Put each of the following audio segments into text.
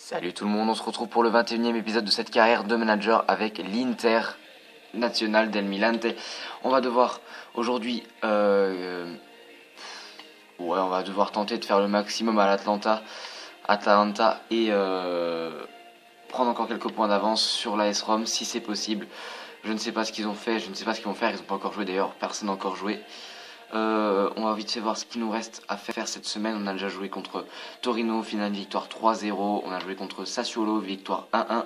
Salut tout le monde, on se retrouve pour le 21e épisode de cette carrière de manager avec l'Inter Nacional del Milante. On va devoir aujourd'hui on va devoir tenter de faire le maximum à l'Atalanta et prendre encore quelques points d'avance sur l'AS Rome si c'est possible. Je ne sais pas ce qu'ils ont fait, je ne sais pas ce qu'ils vont faire, ils n'ont pas encore joué d'ailleurs, personne n'a encore joué. On va vite fait voir ce qu'il nous reste à faire cette semaine. On a déjà joué contre Torino, finale victoire 3-0. On a joué contre Sassuolo, victoire 1-1.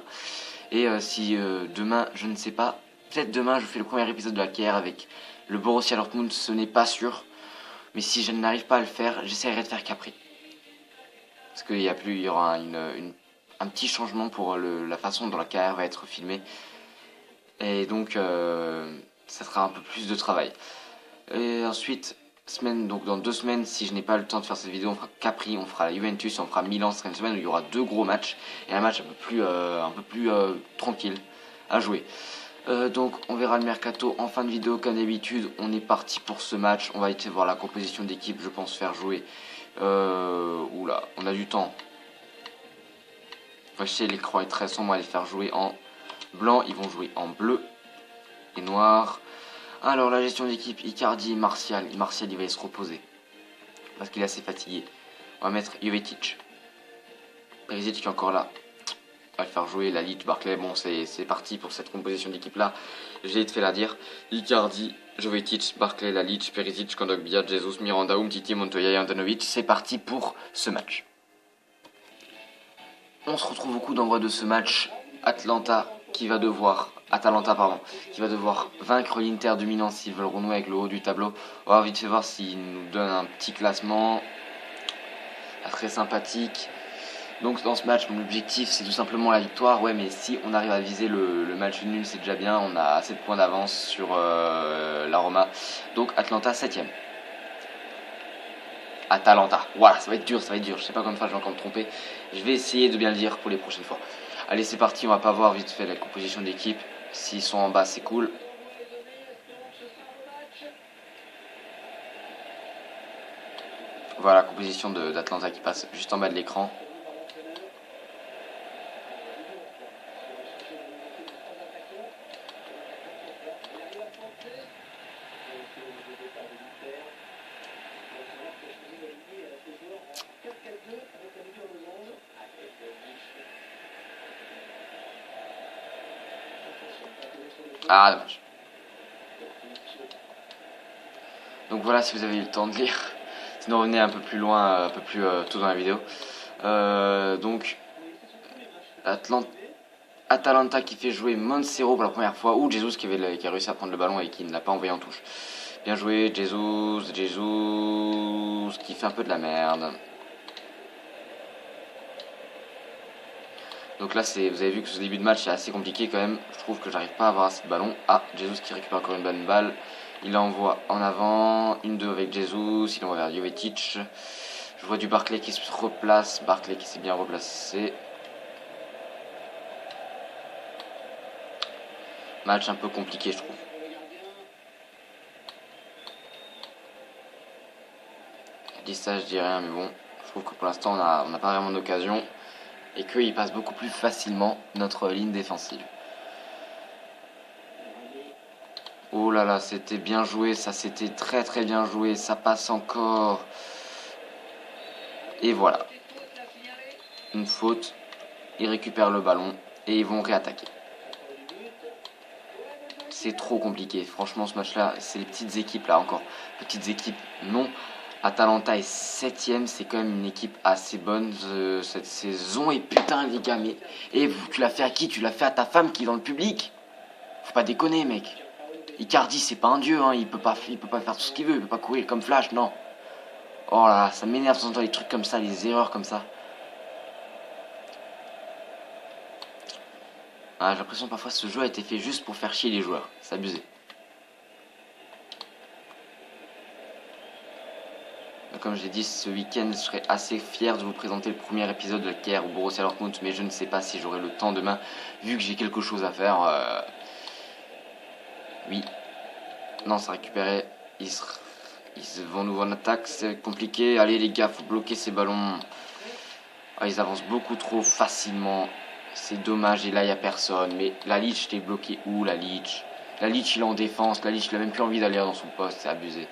Et si demain, je ne sais pas, peut-être demain je fais le premier épisode de la KR avec le Borussia Dortmund, ce n'est pas sûr. Mais si je n'arrive pas à le faire, j'essaierai de faire Capri. Parce qu'il y aura un petit changement pour la façon dont la KR va être filmée. Et donc ça sera un peu plus de travail. Et ensuite, donc dans 2 semaines, si je n'ai pas le temps de faire cette vidéo, on fera Capri, on fera la Juventus, on fera Milan. Ce sera une semaine où il y aura 2 gros matchs et un match un peu plus tranquille à jouer. Donc on verra le mercato en fin de vidéo comme d'habitude. On est parti pour ce match. On va essayer de voir la composition d'équipe. Je pense faire jouer. Oula, on a du temps. Je sais, l'écran est très sombre. On va les faire jouer en blanc. Ils vont jouer en bleu et noir. Alors la gestion d'équipe, Icardi et Martial. Martial il va se reposer parce qu'il est assez fatigué. On va mettre Jovetic. Perisic qui est encore là. On va le faire jouer, Lalic, Barclay. Bon c'est parti pour cette composition d'équipe là. J'ai fait la dire. Icardi, Jovetic, Barclay, Lalic, Perisic, Kondogbia, Jesus, Miranda, Umtiti, Montoya et Andanovic. C'est parti pour ce match. On se retrouve au coup d'envoi de ce match. Atalanta qui va devoir vaincre l'Inter de Milan s'ils veulent renouer avec le haut du tableau. On va vite fait voir s'ils nous donnent un petit classement très sympathique. Donc dans ce match, mon objectif c'est tout simplement la victoire. Ouais, mais si on arrive à viser le match nul, c'est déjà bien. On a 7 points d'avance sur la Roma. Donc Atalanta 7ème. Atalanta. Voilà, ça va être dur. Je sais pas combien de fois je vais encore me tromper. Je vais essayer de bien le dire pour les prochaines fois. Allez, c'est parti, on va pas voir vite fait la composition d'équipe. S'ils sont en bas, c'est cool. Voilà la composition d'Atalanta qui passe juste en bas de l'écran. Ah, dommage. Donc voilà, si vous avez eu le temps de lire. Sinon, revenez un peu plus loin, un peu plus tôt dans la vidéo. Donc, Atalanta qui fait jouer Montserrat pour la première fois. Ou Jesus qui a réussi à prendre le ballon et qui ne l'a pas envoyé en touche. Bien joué, Jesus qui fait un peu de la merde. Donc là, vous avez vu que ce début de match est assez compliqué quand même. Je trouve que j'arrive pas à avoir assez de ballon. Ah, Jesus qui récupère encore une bonne balle. Il envoie en avant. 1-2 avec Jesus. Il envoie vers Jovetic. Je vois du Barclay qui se replace. Barclay qui s'est bien replacé. Match un peu compliqué, je trouve. Je dis ça, je dis rien, mais bon. Je trouve que pour l'instant, on n'a pas vraiment d'occasion. Et qu'il passe beaucoup plus facilement notre ligne défensive. Oh là là, c'était bien joué, ça c'était très très bien joué, ça passe encore. Et voilà. Une faute, ils récupèrent le ballon et ils vont réattaquer. C'est trop compliqué, franchement ce match-là, c'est les petites équipes là encore. Petites équipes, non. Atalanta est 7ème, c'est quand même une équipe assez bonne cette saison. Et putain les gars, mais tu l'as fait à qui? Tu l'as fait à ta femme qui est dans le public? Faut pas déconner mec. Icardi c'est pas un dieu, hein. il peut pas faire tout ce qu'il veut, il peut pas courir comme Flash, non. Oh là là, ça m'énerve de temps en temps les trucs comme ça, les erreurs comme ça. Ah, j'ai l'impression que parfois ce jeu a été fait juste pour faire chier les joueurs, c'est abusé. Comme je l'ai dit, ce week-end, je serais assez fier de vous présenter le premier épisode de la KR au Borussia Dortmund, mais je ne sais pas si j'aurai le temps demain, vu que j'ai quelque chose à faire. Oui. Non, c'est récupéré. Ils vont nous en attaque, c'est compliqué. Allez les gars, faut bloquer ces ballons. Ah, ils avancent beaucoup trop facilement. C'est dommage. Et là, il n'y a personne. Mais la Lich, t'es bloqué où, la Lich? La Lich, il est en défense. La Lich, il a même plus envie d'aller dans son poste. C'est abusé.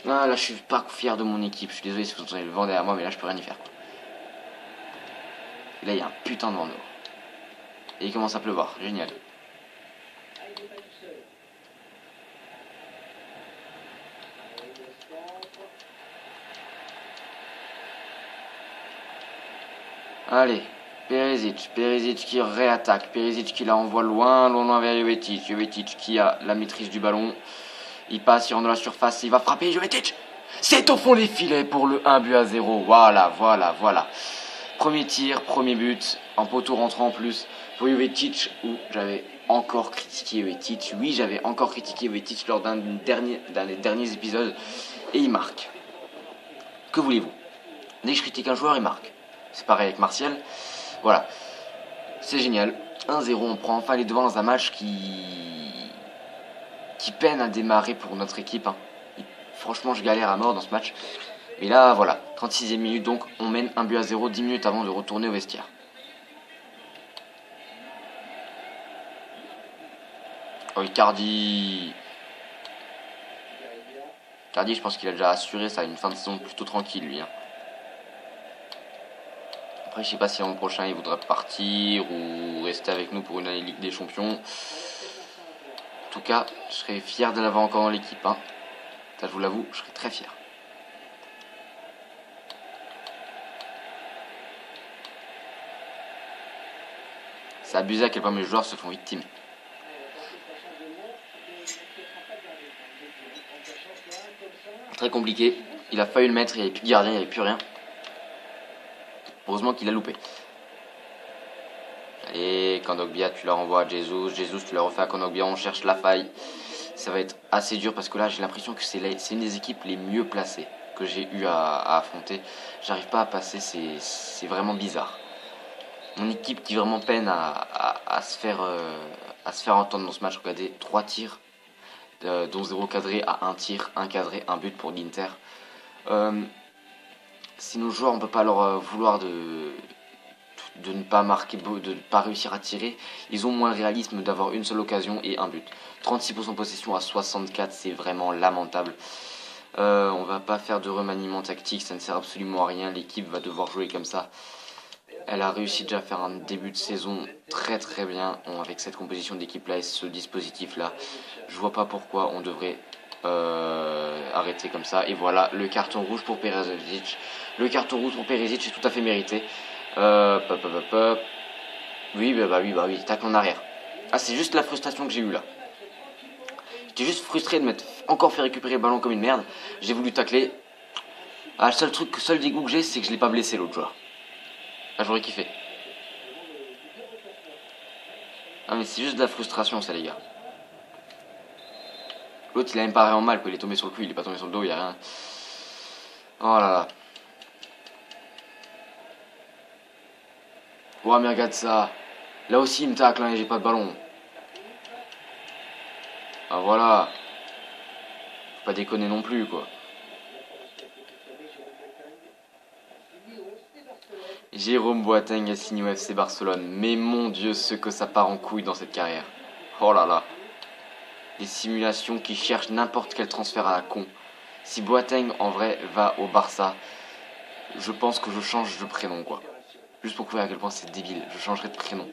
Ah, là, je suis pas fier de mon équipe. Je suis désolé si vous entendez le vent derrière moi, mais là, je peux rien y faire, quoi. Et là, il y a un putain de vent dehors. Et il commence à pleuvoir. Génial. Allez, Perisic qui réattaque, Perisic qui la envoie loin vers Jovetic, Jovetic qui a la maîtrise du ballon, il passe, il rentre dans la surface, il va frapper, Jovetic, c'est au fond des filets pour le 1-0, voilà. Premier tir, premier but, en poteau rentrant en plus pour Jovetic, où j'avais encore critiqué Jovetic, oui j'avais encore critiqué Jovetic lors d'un des derniers épisodes, et il marque. Que voulez-vous? Dès que je critique un joueur, il marque. C'est pareil avec Martial. Voilà. C'est génial. 1-0, on prend enfin les devants dans un match qui peine à démarrer pour notre équipe. Hein. Franchement, je galère à mort dans ce match. Mais là, voilà. 36e minute, donc on mène 1-0 10 minutes avant de retourner au vestiaire. Oh, Icardi. Icardi, je pense qu'il a déjà assuré ça, une fin de saison plutôt tranquille, lui. Hein. Après, je sais pas si l'an prochain il voudra partir ou rester avec nous pour une année Ligue des Champions. En tout cas, je serais fier de l'avoir encore dans l'équipe. Hein. Ça, je vous l'avoue, je serais très fier. C'est abusé à quel point mes joueurs se font victimes. Très compliqué. Il a failli le mettre, il n'y avait plus de gardien, il n'y avait plus rien. Heureusement qu'il a loupé. Allez, Kondogbia, tu la renvoies à Jesus. Jesus, tu la refais à Kondogbia, on cherche la faille. Ça va être assez dur parce que là, j'ai l'impression que c'est une des équipes les mieux placées que j'ai eu à affronter. J'arrive pas à passer, c'est vraiment bizarre. Mon équipe qui vraiment peine à se faire entendre dans ce match. Regardez, 3 tirs, dont 0 cadré à 1 tir, 1 cadré, 1 but pour l'Inter. Si nos joueurs, on peut pas leur vouloir de ne pas marquer, de ne pas réussir à tirer, ils ont moins le réalisme d'avoir une seule occasion et un but. 36% de possession à 64, c'est vraiment lamentable. On va pas faire de remaniement tactique, ça ne sert absolument à rien. L'équipe va devoir jouer comme ça. Elle a réussi déjà à faire un début de saison très très bien avec cette composition d'équipe là et ce dispositif là. Je vois pas pourquoi on devrait arrêter comme ça. Et voilà, le carton rouge pour Perisic. Le carton rouge pour Perisic est tout à fait mérité. Oui, tacle en arrière. Ah, c'est juste la frustration que j'ai eue là. J'étais juste frustré de m'être encore fait récupérer le ballon comme une merde. J'ai voulu tacler. Ah, le seul dégoût que j'ai, c'est que je l'ai pas blessé l'autre joueur. Ah, j'aurais kiffé. Ah, mais c'est juste de la frustration, ça, les gars. L'autre, il a même pas vraiment mal, quoi. Il est tombé sur le cul, il est pas tombé sur le dos, il y a rien. Oh là là. Ouais, mais regarde ça. Là aussi, il me tacle, hein, et j'ai pas de ballon. Ah, voilà. Faut pas déconner non plus, quoi. Jérôme Boateng a signé au FC Barcelone. Mais mon Dieu, ce que ça part en couille dans cette carrière. Oh là là. Des simulations qui cherchent n'importe quel transfert à la con. Si Boateng, en vrai, va au Barça, je pense que je change de prénom, quoi. Juste pour prouver à quel point c'est débile. Je changerai de prénom.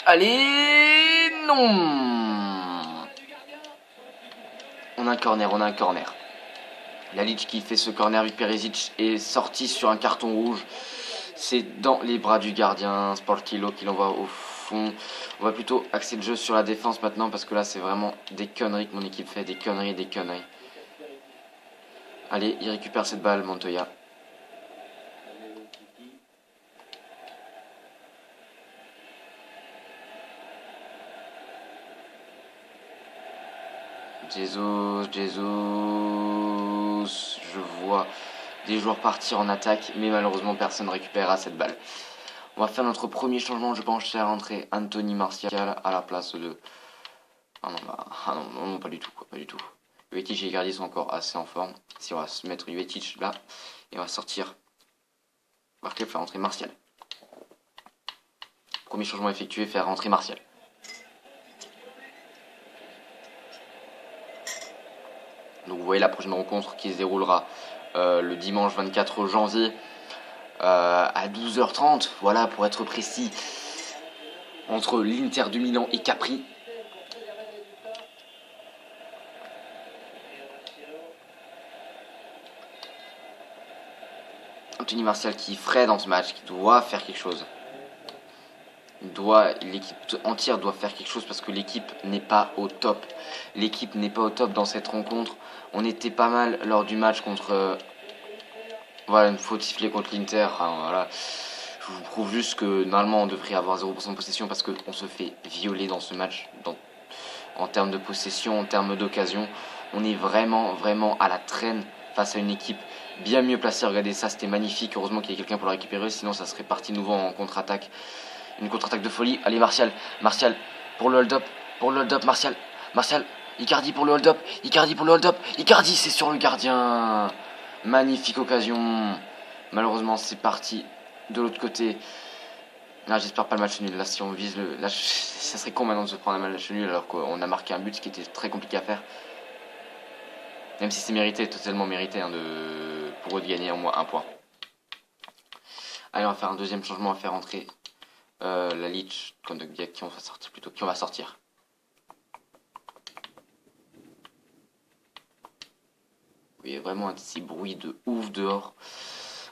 Allez, non. On a un corner. La Lich qui fait ce corner avec Perisic est sorti sur un carton rouge. C'est dans les bras du gardien Sportillo qui l'envoie au fond. On va plutôt axer le jeu sur la défense maintenant parce que là c'est vraiment des conneries que mon équipe fait. Des conneries. Allez, il récupère cette balle, Montoya. Jesus, je vois des joueurs partir en attaque, mais malheureusement personne ne récupérera cette balle. On va faire notre premier changement, je pense, faire rentrer Anthony Martial à la place de Ah non, non, pas du tout, quoi, pas du tout. Jovetic et Icardi sont encore assez en forme. Si on va se mettre Jovetic là, et on va sortir. Barclay faire rentrer Martial. Premier changement effectué, faire rentrer Martial. Donc vous voyez la prochaine rencontre qui se déroulera le dimanche 24 janvier à 12h30, voilà pour être précis, entre l'Inter de Milan et Capri. Anthony Martial qui est frais dans ce match, qui doit faire quelque chose. L'équipe entière doit faire quelque chose parce que l'équipe n'est pas au top. L'équipe n'est pas au top dans cette rencontre. On était pas mal lors du match contre... voilà, une faute sifflée contre l'Inter. Enfin, voilà. Je vous prouve juste que normalement on devrait avoir 0% de possession parce qu'on se fait violer dans ce match. En termes de possession, en termes d'occasion. On est vraiment, vraiment à la traîne face à une équipe bien mieux placée. Regardez ça, c'était magnifique. Heureusement qu'il y a quelqu'un pour le récupérer, sinon ça serait parti nouveau en contre-attaque. Une contre-attaque de folie. Allez, Martial. Martial pour le hold-up. Pour le hold-up, Martial. Martial. Icardi pour le hold-up. Icardi pour le hold-up. Icardi, c'est sur le gardien. Magnifique occasion. Malheureusement, c'est parti de l'autre côté. Là, j'espère pas le match nul. Là, si on vise le... Là, ça serait con maintenant de se prendre un match nul alors qu'on a marqué un but, ce qui était très compliqué à faire. Même si c'est mérité, totalement mérité hein, pour eux de gagner au moins un point. Allez, on va faire un deuxième changement, on va faire entrer la Leach, qui on va sortir plutôt, qui on va sortir. Il y a vraiment un petit bruit de ouf dehors.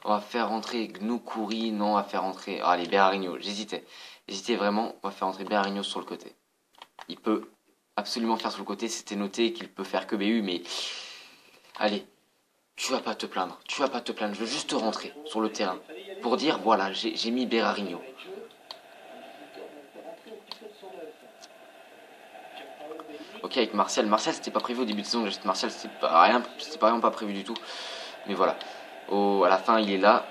On va faire rentrer Gnoukouri, non, on va faire rentrer... Ah, allez, Berarino, j'hésitais vraiment, on va faire rentrer Berarino sur le côté. Il peut absolument faire sur le côté, c'était noté qu'il peut faire que BU, mais... Allez, tu vas pas te plaindre, je veux juste rentrer sur le terrain. Pour dire, voilà, j'ai mis Berarino. Ok, avec Martial, c'était pas prévu au début de saison, j'achète Martial, c'était vraiment pas prévu du tout. Mais voilà, à la fin il est là.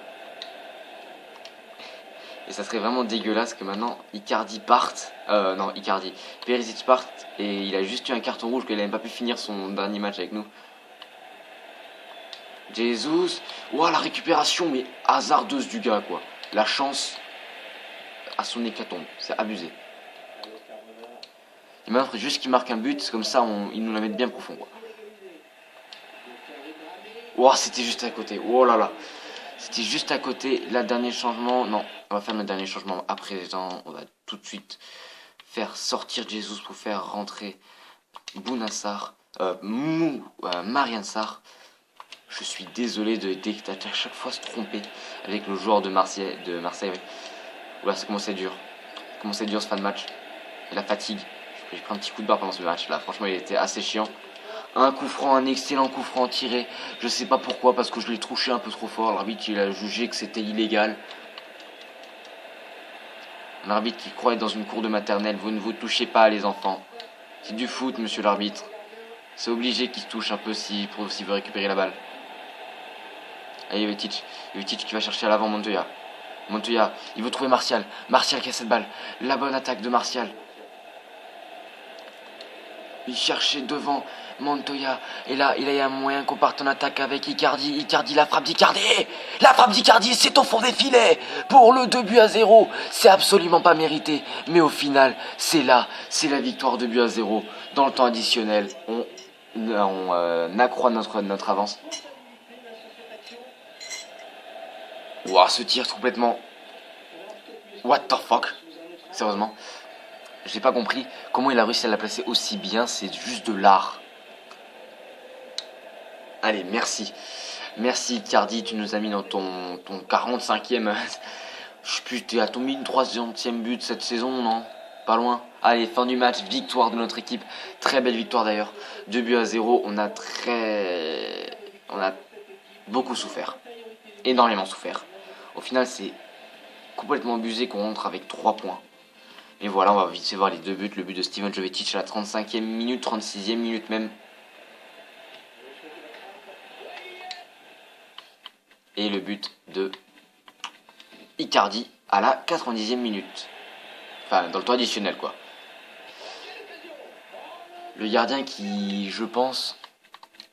Et ça serait vraiment dégueulasse que maintenant Icardi parte. Non, Icardi. Perisic parte et il a juste eu un carton rouge qu'il n'a même pas pu finir son dernier match avec nous. Jesus. Ouah, la récupération, mais hasardeuse du gars, quoi. La chance à son hécatombe. C'est abusé. Et maintenant, il faudrait juste qu'il marque un but, comme ça, il nous la met bien profond, quoi. Ouah, c'était juste à côté. Oh là là. C'était juste à côté. Là, dernier changement. Non, on va faire le dernier changement à présent. On va tout de suite faire sortir Jesus pour faire rentrer Bounassar. Marian Sarr. Je suis désolé à chaque fois se tromper avec le joueur de Marseille. Ouais. Oula, ça commence à être dur. Ce fin de match. Et la fatigue. J'ai pris un petit coup de barre pendant ce match là. Franchement, il était assez chiant. Un coup franc, un excellent coup franc tiré. Je sais pas pourquoi, parce que je l'ai touché un peu trop fort. L'arbitre il a jugé que c'était illégal. Un arbitre qui croit être dans une cour de maternelle. Vous ne vous touchez pas les enfants. C'est du foot, monsieur l'arbitre. C'est obligé qu'il se touche un peu s'il veut récupérer la balle. Allez, Jovetic qui va chercher à l'avant Montoya. Montoya, il veut trouver Martial. Martial qui a cette balle. La bonne attaque de Martial. Il cherchait devant Montoya. Et là, il y a un moyen qu'on parte en attaque avec Icardi. Icardi, la frappe d'Icardi. La frappe d'Icardi, c'est au fond des filets. Pour le 2-0. C'est absolument pas mérité. Mais au final, c'est la victoire 2-0. Dans le temps additionnel, on accroît notre avance. Ouah, ce tir complètement... What the fuck? Sérieusement. J'ai pas compris comment il a réussi à la placer aussi bien. C'est juste de l'art. Allez, merci. Merci Icardi, tu nous as mis dans ton 45e. Je sais plus, t'es à ton 1300e but cette saison, non? Pas loin. Allez, fin du match, victoire de notre équipe. Très belle victoire d'ailleurs. 2-0. On a beaucoup souffert. Énormément souffert. Au final, c'est complètement abusé qu'on rentre avec 3 points. Et voilà, on va vite voir les deux buts. Le but de Steven Jovetic à la 35e minute, 36e minute même. Et le but de Icardi à la 90e minute. Enfin, dans le temps additionnel, quoi. Le gardien qui, je pense,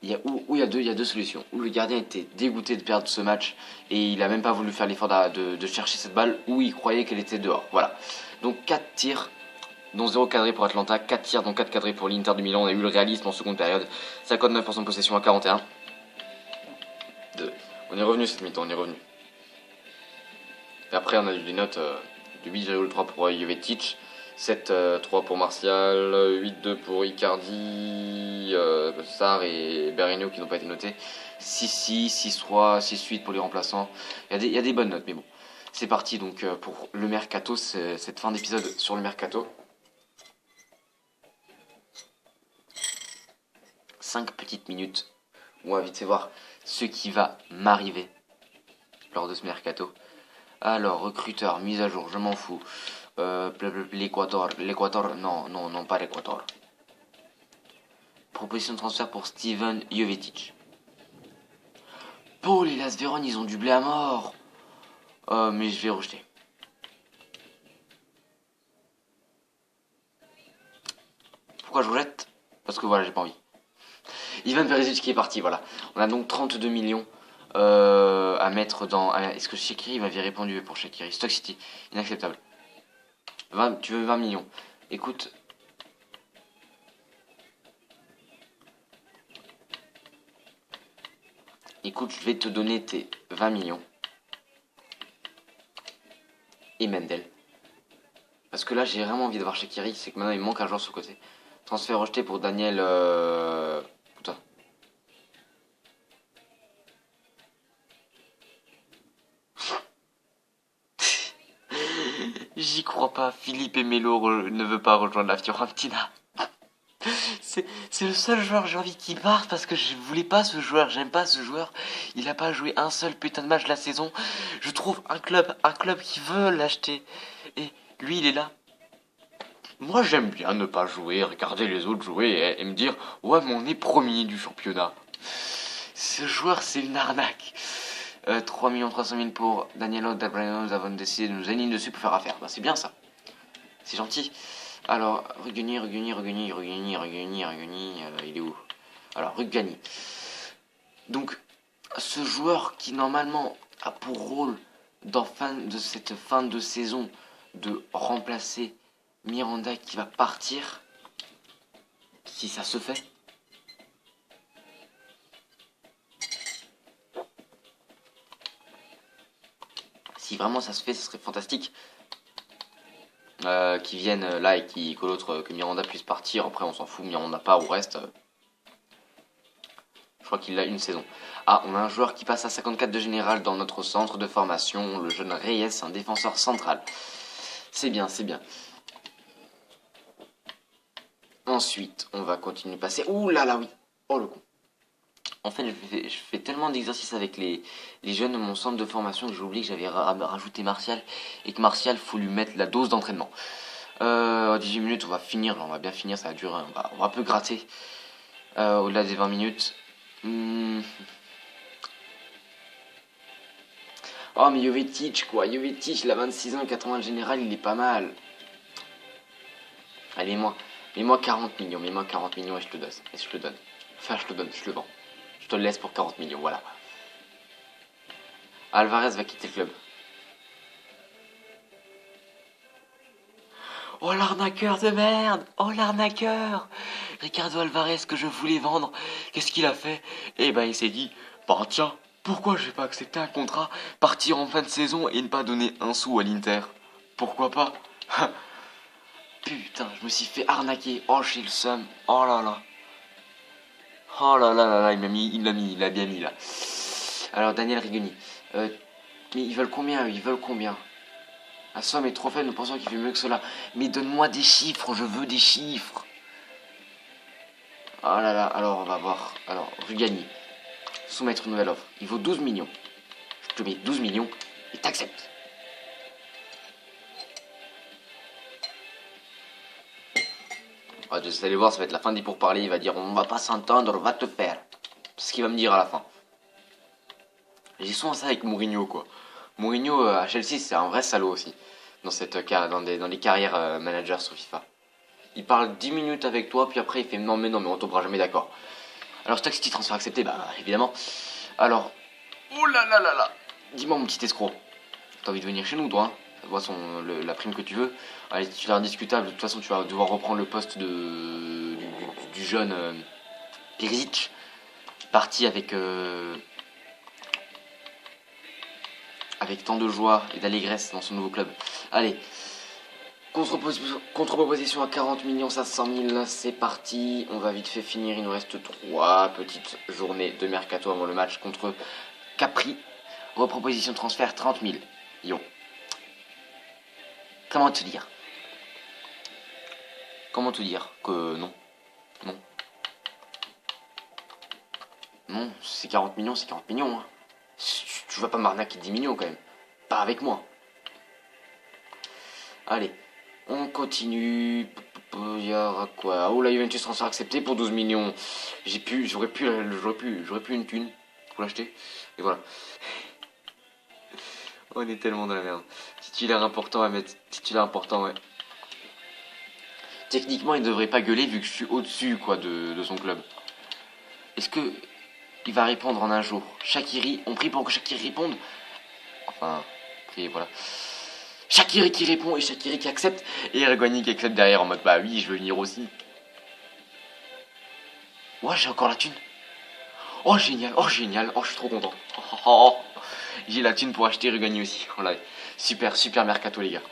il y a deux solutions. Où le gardien était dégoûté de perdre ce match et il a même pas voulu faire l'effort de chercher cette balle, ou il croyait qu'elle était dehors. Voilà. Donc 4 tirs, dont 0 cadré pour Atlanta, 4 tirs dont 4 cadrés pour l'Inter de Milan. On a eu le réalisme en seconde période. 59% de possession à 41. On est revenu cette mi-temps, on est revenu. Et après on a eu des notes de 8,3 pour Jovetic, 7,3 pour Martial, 8,2 pour Icardi, Sarr et Berino qui n'ont pas été notés, 6-6, 6-3, 6-8 pour les remplaçants. Il y a des bonnes notes, mais bon. C'est parti donc pour le mercato, cette fin d'épisode sur le mercato. 5 petites minutes où on va vite voir ce qui va m'arriver lors de ce mercato. Alors, recruteur, mise à jour, je m'en fous. L'Équateur, non, pas l'Équateur. Proposition de transfert pour Steven Jovetic. Paul et Las Vérone, ils ont du blé à mort. Mais je vais rejeter. Pourquoi je rejette? Parce que voilà, j'ai pas envie. Ivan Perisic qui est parti, voilà. On a donc 32 millions à mettre dans... Est-ce que Shaqiri m'avait répondu pour Shaqiri? Stock City, inacceptable. 20, tu veux 20 millions. Écoute... Écoute, je vais te donner tes 20 millions. Et Mendel. Parce que là, j'ai vraiment envie de voir Shaqiri, c'est que maintenant, il me manque un joueur sur le côté. Transfert rejeté pour Daniel... Putain. J'y crois pas. Philippe et Melo ne veut pas rejoindre la Fiorentina. C'est le seul joueur j'ai envie qu'il parte parce que je voulais pas ce joueur, j'aime pas ce joueur. Il a pas joué un seul putain de match de la saison. Je trouve un club qui veut l'acheter. Et lui il est là. Moi j'aime bien ne pas jouer, regarder les autres jouer et me dire ouais mais on est premier du championnat. Ce joueur c'est une arnaque. 3 300 000 pour Danielo D'Abrano, nous avons décidé de nous aligner dessus pour faire affaire. Bah c'est bien ça. C'est gentil. Alors, Rugani, il est où? Alors, Rugani. Donc, ce joueur qui normalement a pour rôle de cette fin de saison de remplacer Miranda qui va partir, si ça se fait. Si vraiment ça se fait, ce serait fantastique. Qui viennent là et que l'autre, que Miranda puisse partir. Après, on s'en fout, Miranda part ou reste. Je crois qu'il a une saison. Ah, on a un joueur qui passe à 54 de général dans notre centre de formation. Le jeune Reyes, un défenseur central. C'est bien, c'est bien. Ensuite, on va continuer à passer. Ouh là là, oui. Oh le con. En fait, je fais tellement d'exercices avec les jeunes de mon centre de formation que j'ai oublié que j'avais rajouté Martial. Et que Martial, faut lui mettre la dose d'entraînement. 18 minutes, on va finir. On va bien finir, ça va durer. On va un peu gratter. Au-delà des 20 minutes. Oh, mais Jovetic, quoi. Jovetic, il a 26 ans, 80 de général, il est pas mal. Allez, mets-moi 40 millions. Mets-moi 40 millions et je te donne. Et je te le donne. Enfin, je te donne, je le vends. Je te le laisse pour 40 millions, voilà. Alvarez va quitter le club. Oh l'arnaqueur de merde! Oh l'arnaqueur! Ricardo Alvarez que je voulais vendre, qu'est-ce qu'il a fait? Eh ben il s'est dit, bah tiens, pourquoi j'ai pas accepté un contrat, partir en fin de saison et ne pas donner un sou à l'Inter? Pourquoi pas? Putain, je me suis fait arnaquer. Oh j'ai le seum. Oh là là. Oh là là là là, il l'a bien mis là. Alors Daniel Rigoni. Mais ils veulent combien? Ils veulent combien? La somme est trop faible, nous pensons qu'il fait mieux que cela. Mais donne-moi des chiffres, je veux des chiffres. Oh là là, alors on va voir. Alors, Rugani. Soumettre une nouvelle offre. Il vaut 12 millions. Je te mets 12 millions et t'acceptes. Vous allez voir, ça va être la fin des pourparlers. Il va dire on va pas s'entendre, va te faire. C'est ce qu'il va me dire à la fin. J'ai souvent ça avec Mourinho, quoi. Mourinho à Chelsea, c'est un vrai salaud aussi. Dans les carrières managers sur FIFA. Il parle 10 minutes avec toi, puis après il fait non mais on tombera jamais d'accord. Alors Stock City transfert accepté, bah évidemment. Alors, oh là là là là, dis-moi mon petit escroc, t'as envie de venir chez nous toi, hein? Ça voit la prime que tu veux. Allez, titulaire indiscutable, de toute façon tu vas devoir reprendre le poste du jeune Perisic, parti avec tant de joie et d'allégresse dans son nouveau club. Allez, contre-proposition à 40 millions 500 000, c'est parti. On va vite fait finir, il nous reste 3 petites journées de mercato avant le match contre Capri. Reproposition de transfert 30 000. Lyon. Comment te dire que non. Non. Non, c'est 40 millions, c'est 40 millions. Hein. Tu vas pas m'arnaquer 10 millions quand même. Pas avec moi. Allez, on continue. Il y aura quoi? Oh, la Juventus transfert accepté pour 12 millions. J'aurais pu une thune pour l'acheter. Et voilà. On est tellement dans la merde. Titulaire important à mettre. Titulaire important, ouais. Techniquement, il devrait pas gueuler vu que je suis au-dessus quoi de son club. Est-ce que il va répondre en un jour? Shaqiri, on prie pour que Shaqiri réponde. Enfin, priez, voilà. Shaqiri qui répond et Shaqiri qui accepte. Et Erguani qui accepte derrière en mode bah oui, je veux venir aussi. Ouais, j'ai encore la thune. Oh génial, oh je suis trop content. J'ai la thune pour acheter Erguani aussi. Oh là, super, super mercato les gars.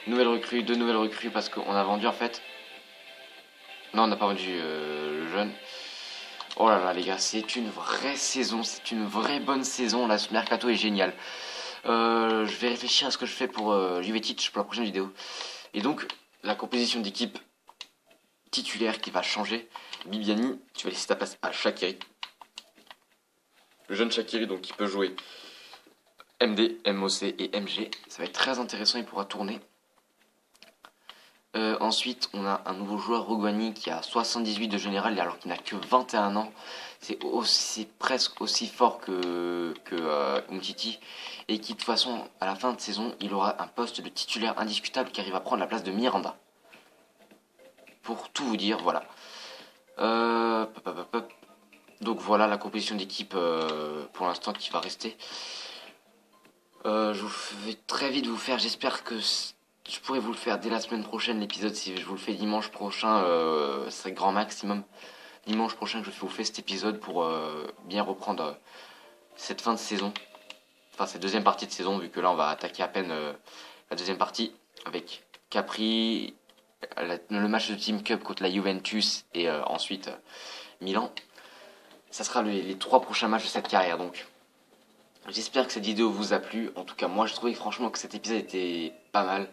Nouvelle recrue, deux nouvelles recrues parce qu'on a vendu en fait. Non, on n'a pas vendu le jeune. Oh là là les gars, c'est une vraie saison, c'est une vraie bonne saison. Là, ce mercato est génial. Je vais réfléchir à ce que je fais pour Juvetic pour la prochaine vidéo. Et donc, la composition d'équipe titulaire qui va changer. Bibiani, tu vas laisser ta place à Shaqiri. Le jeune Shaqiri, donc, qui peut jouer MD, MOC et MG. Ça va être très intéressant, il pourra tourner. Ensuite, on a un nouveau joueur, Rogwani, qui a 78 de général, alors qu'il n'a que 21 ans. C'est presque aussi fort que Umtiti. Et qui, de toute façon, à la fin de saison, il aura un poste de titulaire indiscutable qui arrive à prendre la place de Miranda. Pour tout vous dire, voilà. Donc voilà la composition d'équipe pour l'instant qui va rester. Je vais très vite vous faire, j'espère que je pourrais vous le faire dès la semaine prochaine l'épisode. Si je vous le fais dimanche prochain, ce serait grand maximum. Dimanche prochain que je vous fais cet épisode pour bien reprendre cette fin de saison. Enfin cette deuxième partie de saison, vu que là on va attaquer à peine la deuxième partie avec Capri, le match de Team Cup contre la Juventus et ensuite Milan. Ça sera les 3 prochains matchs de cette carrière donc. J'espère que cette vidéo vous a plu. En tout cas, moi, je trouvais franchement que cet épisode était pas mal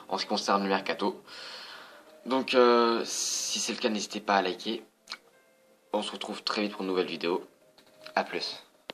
en ce qui concerne le mercato. Donc, si c'est le cas, n'hésitez pas à liker. On se retrouve très vite pour une nouvelle vidéo. A plus.